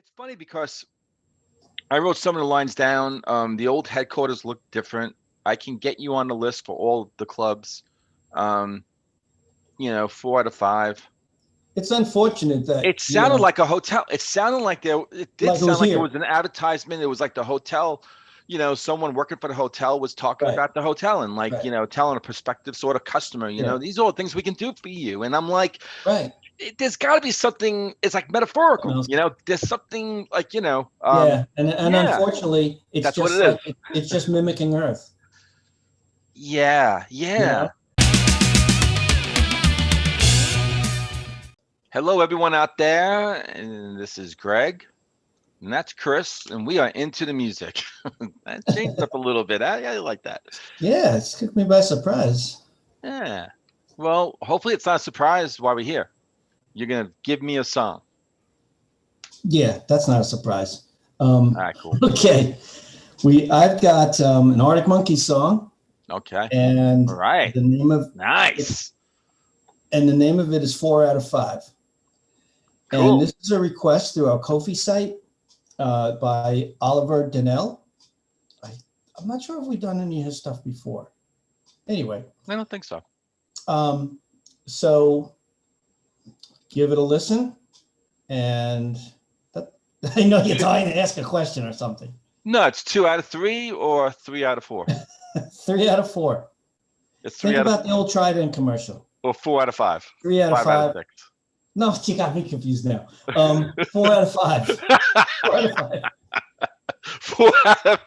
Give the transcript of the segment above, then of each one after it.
It's funny because I wrote some of the lines down. The old headquarters look different. I can get you on the list for all the clubs. Um, 4 out of 5. It's unfortunate that, It sounded like a hotel. It sounded like it did like it was sound like it here. was an advertisement. It was like the hotel, someone working for the hotel was talking Right. about the hotel and Right. telling a prospective sort of customer, Yeah. these are all things we can do for you. And I'm like, Right. there's got to be something. It's like metaphorical, Well, there's something like, yeah, and yeah, unfortunately, it's that's what just it is. like it's just mimicking Earth. Yeah. Hello, everyone out there, and this is Greg, and that's Chris, and we are into the music. That changed up a little bit. I like that. Yeah, it took me by surprise. Yeah. Well, hopefully it's not a surprise why we're here. You're gonna give me a song. Yeah, that's not a surprise. All right, cool. Okay, I've got an Arctic Monkeys song. Okay. And all right. The name of nice. And the name of it is 4 out of 5. Cool. And this is a request through our Ko-fi site by Oliver Donnell. I'm not sure if we've done any of his stuff before. Anyway. I don't think so. So give it a listen. And I know you're dying to ask a question or something. No, it's 2 out of 3 or 3 out of 4? 3 out of 4. It's 3 Think out about of the old Trident commercial. Or 4 out of 5. 3 out of 5. 5 out of 6. No, you got me confused now. 4 out of 5. 4 out of 5. 4 out of.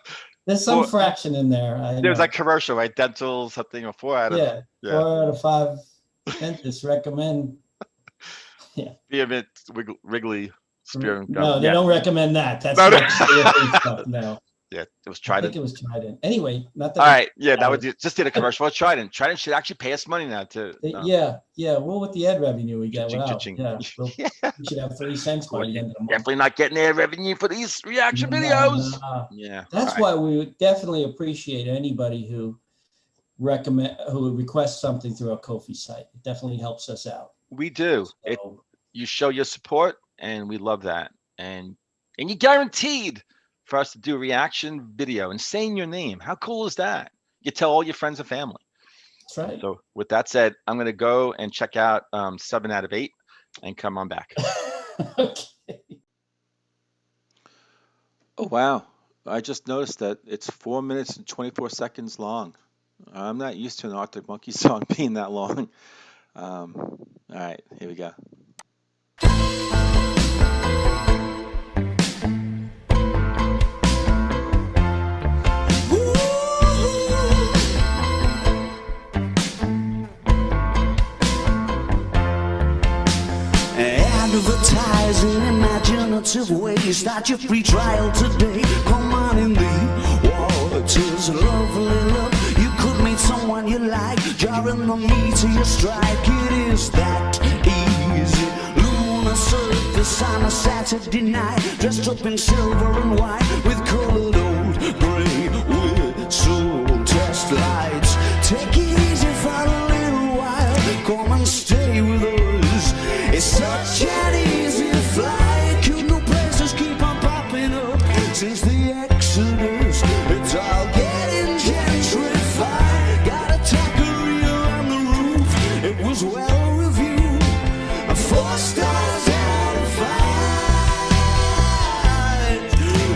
There's some fraction in there. There's like commercial, right? Dental something, or 4 out of. Yeah. 4 out of 5 dentists recommend. Yeah. Vehement Wrigley spear. No, they don't recommend that. That's no, not stuff. No. Yeah, it was Trident. I think it was Trident. Anyway, not that. All right, yeah, that was just did a commercial with Trident. Trident should actually pay us money now too. Yeah. Well, with the ad revenue we get, wow. Yeah. We should have 3 cents by the end of the month. Definitely not getting ad revenue for these reaction videos. Yeah, that's why we would definitely appreciate anybody who requests something through our Ko-fi site. It definitely helps us out. We do. So, you show your support, and we love that. And you're guaranteed for us to do a reaction video and saying your name. How cool is that? You tell all your friends and family. That's right. So with that said, I'm going to go and check out 7 out of 8 and come on back. Okay. Oh, wow. I just noticed that it's 4 minutes and 24 seconds long. I'm not used to an Arctic Monkeys song being that long. All right, here we go. Advertising imaginative ways that your free trial today. Come on in the waters, lovely love. You could meet someone you like, jarring the meat to your strike. It is that easy. Lunar surface on a Saturday night, dressed up in silver and white with colored old gray whistle test lights. Take it easy for a little while. Come and stay with us. It's such an easy flight. Cute new places keep on popping up since the Exodus. It's all getting gentrified. Got a taqueria on the roof. It was well reviewed. 4 stars out of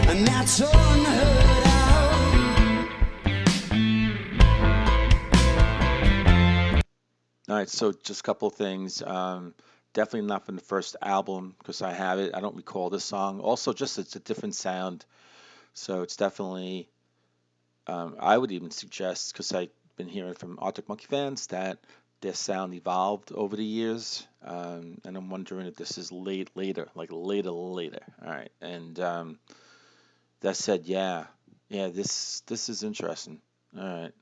5, and that's unheard of. All right, so just a couple of things. Definitely not from the first album because I have it. I don't recall this song. Also, just it's a different sound. So it's definitely, I would even suggest, because I've been hearing from Arctic Monkey fans, that their sound evolved over the years. And I'm wondering if this is later. All right. And that said, yeah, this is interesting. All right.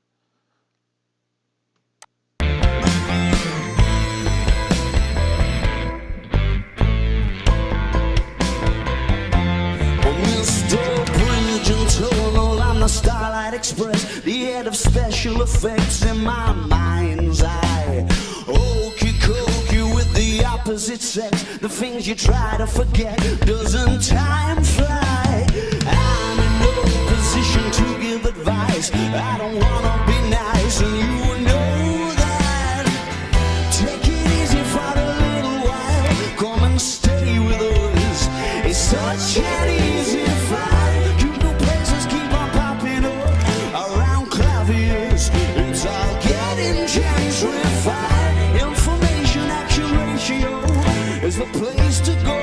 On the Starlight Express, the head of special effects in my mind's eye. Okey cokey with the opposite sex, the things you try to forget. Doesn't time fly? I'm in no position to give advice. I don't wanna be nice, and you know that. Take it easy for a little while. Come and stay with us. It's such an easy fight. You know places keep on popping up around claviers. It's all getting gentrified. Information action ratio is the place to go,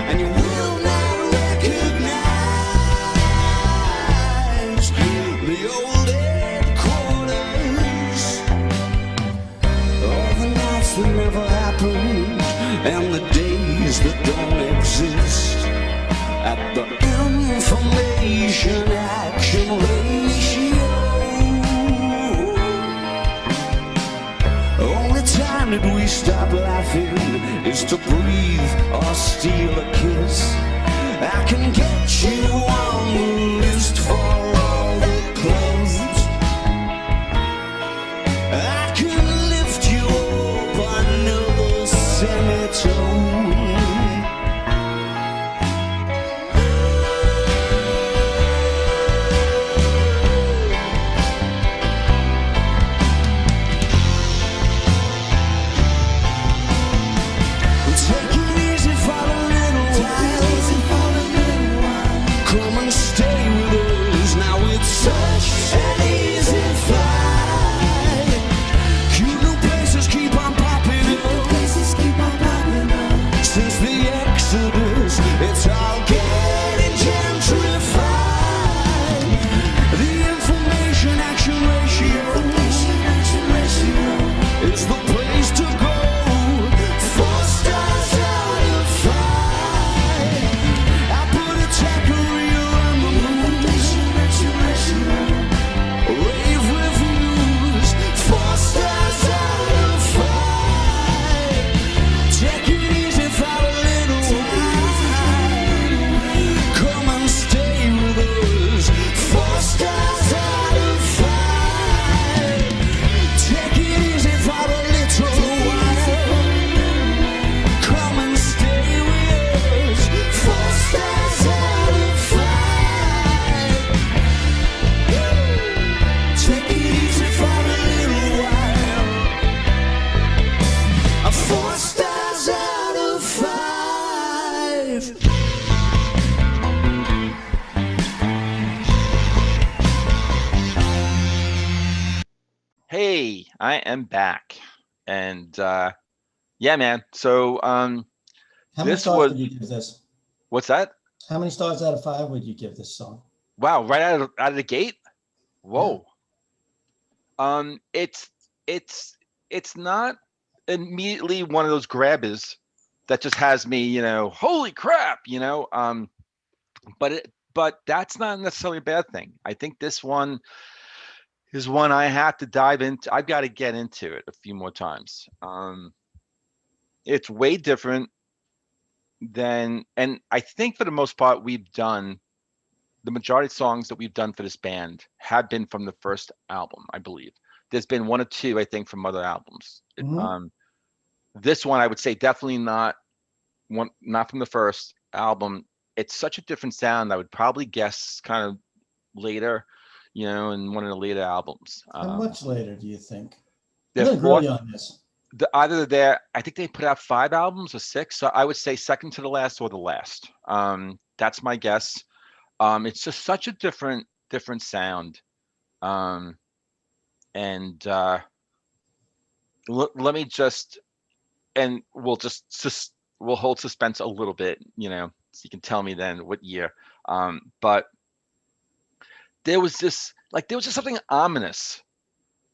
and you will not recognize the old headquarters. All the nights that never happened, and the days that don't exist. At the information action ratio, only time that we stop laughing is to breathe or steal a kiss. I can get you on the list for all the clubs. I can lift you up another semitone. Take it easy for a little while. Come and stay with us. Now it's such an easy flight. Cute new places keep on popping up. Since the Exodus, it's all getting gentrified. The information action ratio is the place to go. 4 stars out of 5. I put a taqueria on the moves. Rave reviews. 4 stars out of 5. Take it easy for a little while. Come and stay with us. 4 stars out of 5. Take it easy for a little while. Come and stay with us. 4 stars out of 5. Take it easy for a little while. 4 stars out of 5. Hey, I am back. And yeah, man. So How many this stars was would you give this? what's that? How many stars out of 5 would you give this song? Wow, right out of the gate? Whoa. It's it's not immediately one of those grabbers that just has me, holy crap, but that's not necessarily a bad thing. I think this one is one I have to dive into. I've got to get into it a few more times. It's way different and I think for the most part, the majority of songs that we've done for this band have been from the first album, I believe. There's been 1 or 2, I think, from other albums. Mhm. This one, I would say definitely not from the first album. It's such a different sound. I would probably guess kind of later, in one of the later albums. How much later do you think? Their I'm going to grill fourth, you on this. I think they put out 5 albums or 6. So I would say second to the last or the last. That's my guess. It's just such a different sound. And let me and we'll hold suspense a little bit, so you can tell me then what year. But there was just something ominous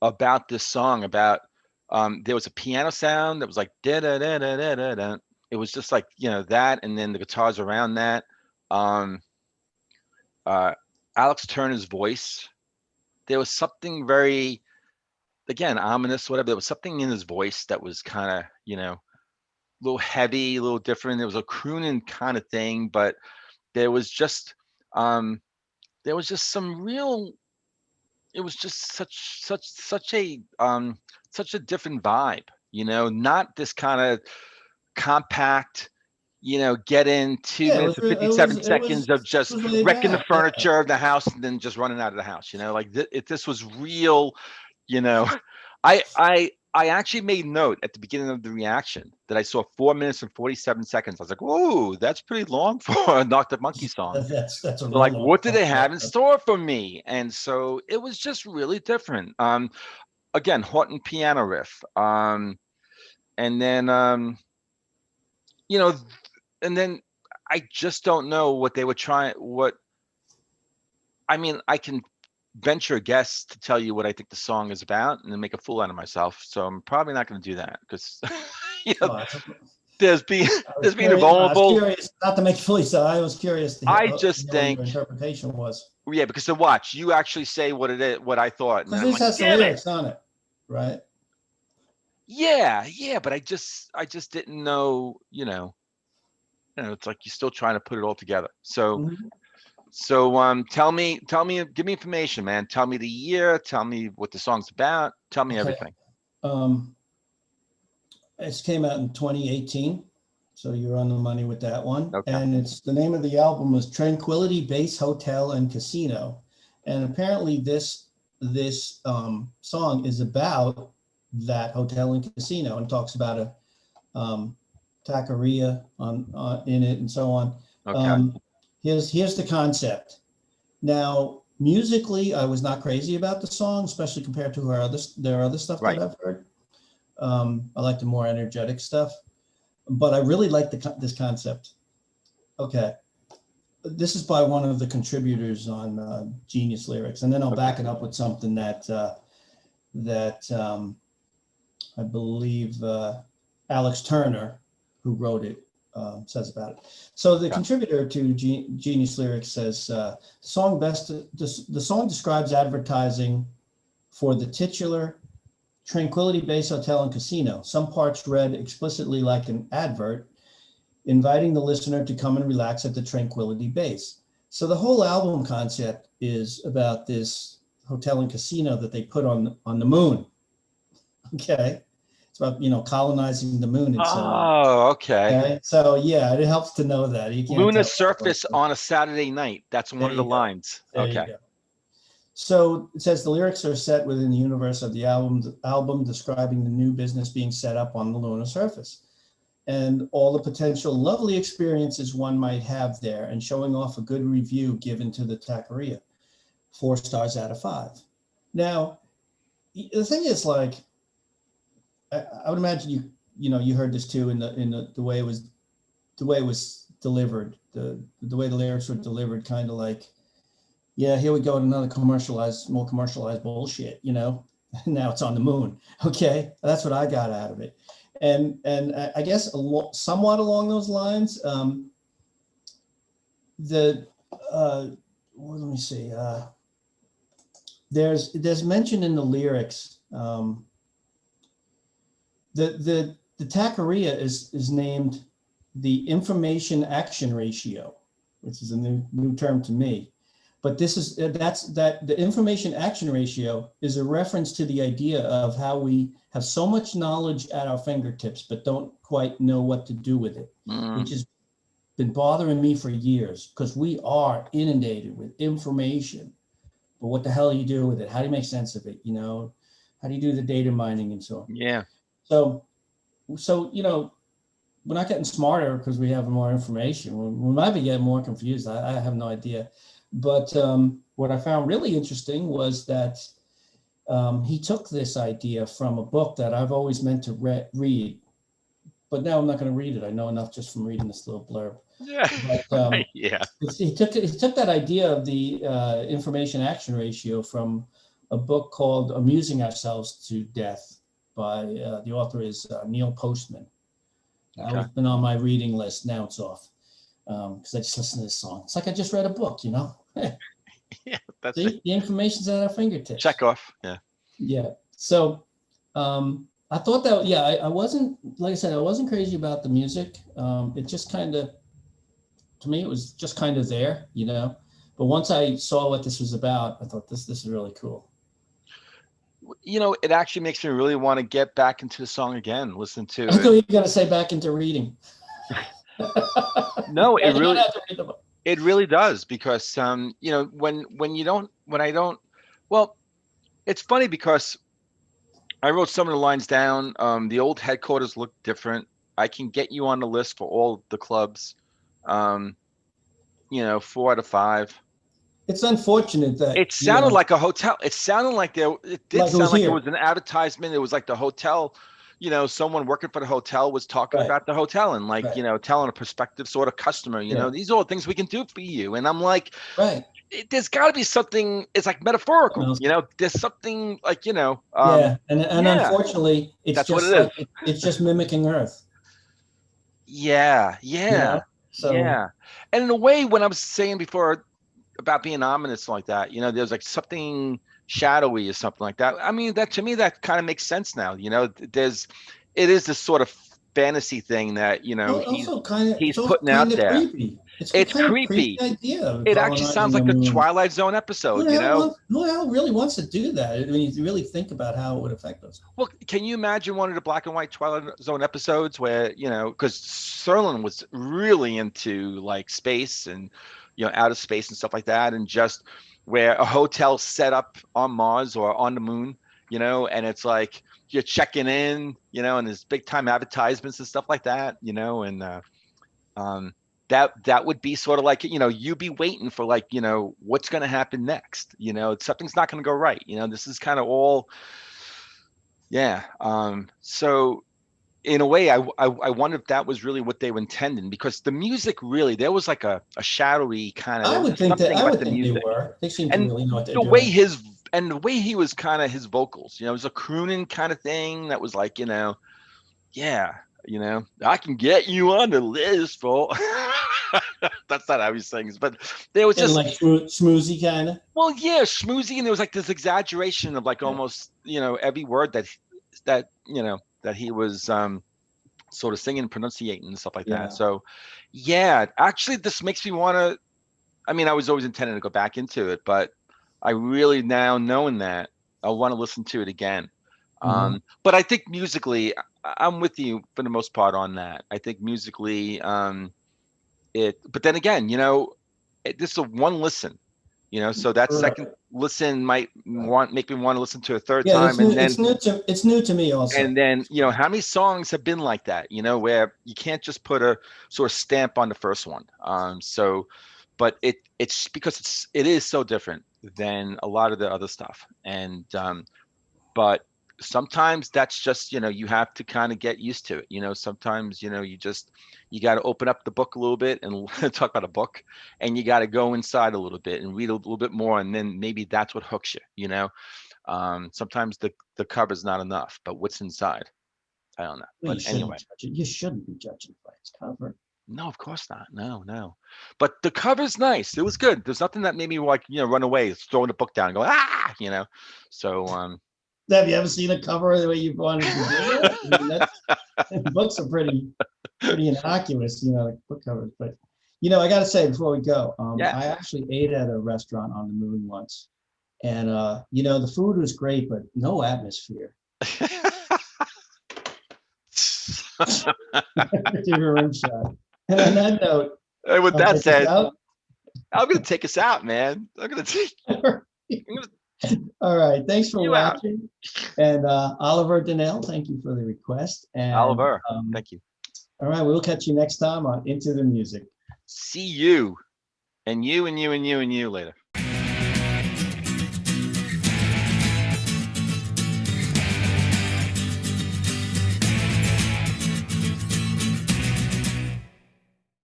about this song. There was a piano sound that was like da da da da da da da. It was just like that, and then the guitars around that. Alex Turner's voice. There was something very, again, ominous, whatever. There was something in his voice that was kind of, a little heavy, a little different. There was a crooning kind of thing, but there was just some real. It was just such a different vibe, not this kind of compact, get in two Yeah, minutes and 57 seconds of it just was laid wrecking the back. Yeah. furniture of the house and then just running out of the house. Like if this was real, you know, I actually made note at the beginning of the reaction that I saw 4 minutes and 47 seconds. I was like, whoa, that's pretty long for a Knock the Monkey song. That's a So real like, long what do song. they have in store for me? And so it was just really different. Again, Horton piano riff. And then you know, and then I just don't know what they were trying. I can venture a guess to tell you what I think the song is about and then make a fool out of myself. So I'm probably not going to do that because Oh, there's being I was there's being curious, I was vulnerable. curious, not to make fully so. I was curious to hear, I to just hear what think, your interpretation was. yeah, because to watch you actually say what it is, what I thought, and then Because I'm this like, has the damn it. lyrics on it, right? Yeah, but I just didn't know, it's like you're still trying to put it all together. So Mhm. tell me, give me information, man. Tell me the year, tell me what the song's about, tell me Okay. everything. It came out in 2018, so you're on the money with that one. Okay. And it's the name of the album was Tranquility Base Hotel and Casino, and apparently this song is about that hotel and casino and talks about a taqueria in it and so on. Okay. Here's the concept. Now, musically, I was not crazy about the song, especially compared to their other stuff Right. that I've heard. I like the more energetic stuff, but I really like this concept. Okay, this is by one of the contributors on Genius Lyrics, and then I'll back it up with something that I believe Alex Turner, who wrote it, says about it. So the contributor to Genius Lyrics says, the song describes advertising for the titular Tranquility Base Hotel and Casino. Some parts read explicitly like an advert, inviting the listener to come and relax at the Tranquility Base. So the whole album concept is about this hotel and casino that they put on the moon. Okay. It's about, colonizing the moon and so on. Oh, okay. Okay. So yeah, it helps to know that. You can't Lunar tell surface on a Saturday night. That's one of the lines. There you go. So it says the lyrics are set within the universe of the album describing the new business being set up on the lunar surface and all the potential lovely experiences one might have there, and showing off a good review given to the Taqueria, 4 stars out of 5. Now, the thing is, like, I would imagine you heard this too in the way it was delivered, the way the lyrics were delivered, kind of like, yeah, here we go, another more commercialized bullshit, Now it's on the moon. Okay, that's what I got out of it, and I guess somewhat along those lines. Let me see. There's mention in the lyrics. The taqueria is named the information action ratio, which is a new term to me. But the information action ratio is a reference to the idea of how we have so much knowledge at our fingertips, but don't quite know what to do with it, which has been bothering me for years, because we are inundated with information. But what the hell do you do with it? How do you make sense of it? How do you do the data mining and so on? Yeah. So we're not getting smarter because we have more information. We might be getting more confused. I have no idea. But what I found really interesting was that he took this idea from a book that I've always meant to read, but now I'm not going to read it. I know enough just from reading this little blurb. Yeah. But, yeah. He took that idea of the information action ratio from a book called Amusing Ourselves to Death by the author is Neil Postman. Okay. It's been on my reading list. Now it's off because I just listened to this song. It's like I just read a book, Yeah, that's See, the information's at our fingertips. check off. Yeah. Yeah. So I thought that, yeah, I wasn't, like I said, I wasn't crazy about the music. It just kind of, to me, it was just kind of there, But once I saw what this was about, I thought this is really cool. It actually makes me really want to get back into the song again, listen I to thought it. you were going to say back into reading. No, Yeah, you don't have to read the book. it really does because when I don't, well, it's funny because I wrote some of the lines down. The old headquarters look different. I can get you on the list for all the clubs. Um, 4 out of 5. It's unfortunate that, It sounded like a hotel. It sounded like it did like it was sound like it here. was an advertisement. It was like the hotel, someone working for the hotel was talking Right, about the hotel and like, right, telling a prospective sort of customer, yeah, these are all things we can do for you. And I'm like, right. there's got to be something. It's like metaphorical, Else. There's something like, Yeah, and yeah, unfortunately, it's that's what just it is. like it's just mimicking Earth, Yeah, you yeah, know. So yeah. And in a way, when I was saying before about being ominous like that, there's like something shadowy or something like that. I mean, that to me, that kind of makes sense now. It is this sort of fantasy thing that, well, he's it's also putting out kind of there. creepy. It's a It's kind of creepy creepy. idea of It actually sounds colonizing the like the moon. Twilight Zone episode, you know? Who the hell really wants to do that? I mean, you really think about how it would affect us. Well, can you imagine one of the black and white Twilight Zone episodes where, because Serlin was really into like space and, outer space and stuff like that, and just where a hotel set up on Mars or on the moon, and it's like you're checking in, and there's big time advertisements and stuff like that, and um, that would be sort of like, you be waiting for like, what's going to happen next, something's not going to go right, this is kind of all. Yeah. So in a way, I wonder if that was really what they were intending, because the music really, there was like a shadowy kind of, there was just something I about would the think they music were. They seem to and really know what they're the way doing. the way he was kind of his vocals, it was a crooning kind of thing that was like, yeah, I can get you on the list for, that's not how he sings, but there was And just, like smoozy kind of. well, yeah, schmoozy, and there was like this exaggeration of like Yeah. almost, every word that he was sort of singing, pronunciating and stuff like that. Yeah. So, yeah, actually, this makes me want to. I mean, I was always intending to go back into it, but I really now knowing that I want to listen to it again. Mhm. But I think musically, I'm with you for the most part on that. I think musically, it. But then again, this is a one listen. So that Right. second listen might Right. make me want to listen to it a third Yeah, time, and then it's new to me also. how many songs have been like that, where you can't just put a sort of stamp on the first one. But it's because it is so different than a lot of the other stuff. And but sometimes that's just, you have to kind of get used to it. Sometimes, you got to open up the book a little bit and talk about a book, and you got to go inside a little bit and read a little bit more, and then maybe that's what hooks you. Sometimes the cover's not enough, but what's inside, I don't know. Well, But anyway, you shouldn't be judging by its cover. no, of course not. No, no. But the cover's nice. It was good. There's nothing that made me like, run away, throwing the book down and go, So Have you ever seen a cover the way you wanted to do that? I mean, books are pretty innocuous, like book covers. But I got to say before we go, yeah. I actually ate at a restaurant on the moon once, and the food was great, but no atmosphere. Give a rim shot. And on that note, And with I'll that take this said, out. I'm gonna take us out, man. I'm gonna All right. Thanks for you out. watching. And Oliver Donnell, thank you for the request. And Oliver, thank you. all right, we'll catch you next time on Into the Music. See you. And you and you and you and you later.